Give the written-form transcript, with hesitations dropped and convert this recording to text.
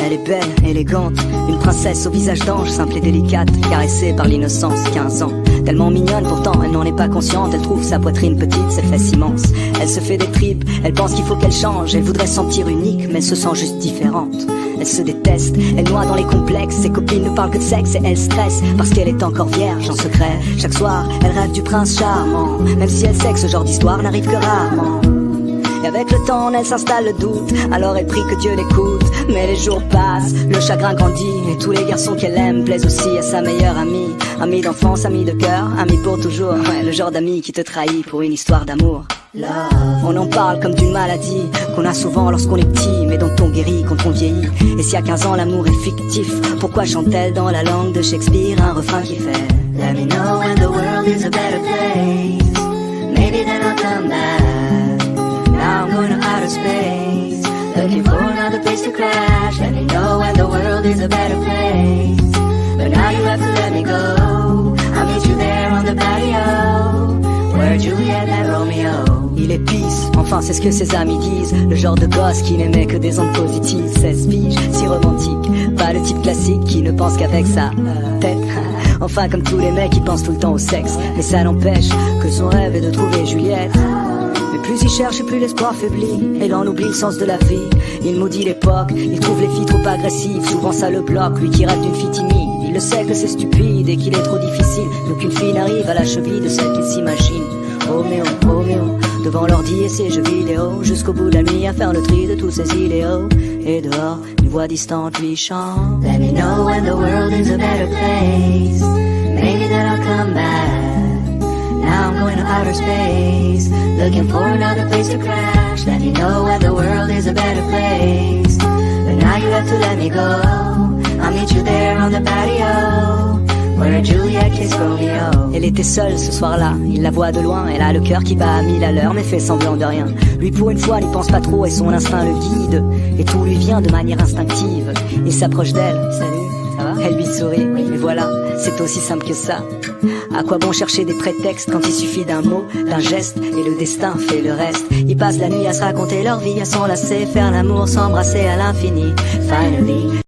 Elle est belle, élégante, une princesse au visage d'ange, simple et délicate, caressée par l'innocence, 15 ans. Tellement mignonne pourtant, elle n'en est pas consciente. Elle trouve sa poitrine petite, ses fesses immenses. Elle se fait des tripes, elle pense qu'il faut qu'elle change. Elle voudrait se sentir unique, mais elle se sent juste différente. Elle se déteste, elle noie dans les complexes. Ses copines ne parlent que de sexe et elle stresse parce qu'elle est encore vierge en secret. Chaque soir, elle rêve du prince charmant, même si elle sait que ce genre d'histoire n'arrive que rarement. Et avec le temps, en elle s'installe le doute. Alors elle prie que Dieu l'écoute. Mais les jours passent, le chagrin grandit. Et tous les garçons qu'elle aime plaisent aussi à sa meilleure amie. Amie d'enfance, amie de cœur, amie pour toujours. Ouais, le genre d'ami qui te trahit pour une histoire d'amour. On en parle comme d'une maladie qu'on a souvent lorsqu'on est petit, mais dont on guérit quand on vieillit. Et si à 15 ans l'amour est fictif, pourquoi chante-t-elle dans la langue de Shakespeare un refrain qui fait Let me know when the world is a better place. Maybe then I'll come back. Now I'm going to outer space, looking for another place to crash. Let me know when the world is a better place. But now you have to let me go. I'll meet you there on the patio, where Juliet met Romeo. Il est pisse, enfin c'est ce que ses amis disent. Le genre de gosse qui n'aimait que des ondes positives. 16 piges, si romantique, pas le type classique qui ne pense qu'avec sa tête. Enfin comme tous les mecs qui pensent tout le temps au sexe. Mais ça n'empêche que son rêve est de trouver Juliette. Mais plus il cherche et plus l'espoir faiblit. Et l'on oublie le sens de la vie. Il maudit l'époque, il trouve les filles trop agressives. Souvent ça le bloque, lui qui rêve d'une fille timide. Il le sait que c'est stupide et qu'il est trop difficile. D'aucune fille n'arrive à la cheville de celle qu'il s'imagine. Roméo, devant l'ordi et ses jeux vidéo, jusqu'au bout de la nuit à faire le tri de tous ses idéaux. Et dehors, une voix distante lui chante Let me know when the world is a better place. Maybe then I'll come back. Now I'm going to outer space, looking for another place to crash. Let me know when the world is a better place. But now you have to let me go. I'll meet you there on the patio, where Juliet kissed Romeo. Elle était seule ce soir-là, il la voit de loin. Elle a le cœur qui bat à 1000 à l'heure, mais fait semblant de rien. Lui pour une fois n'y pense pas trop et son instinct le guide. Et tout lui vient de manière instinctive. Il s'approche d'elle, salut, ça va? Elle lui sourit, mais voilà, c'est aussi simple que ça. À quoi bon chercher des prétextes quand il suffit d'un mot, d'un geste, et le destin fait le reste. Ils passent la nuit à se raconter leur vie, à s'enlacer, faire l'amour, s'embrasser à l'infini. Finally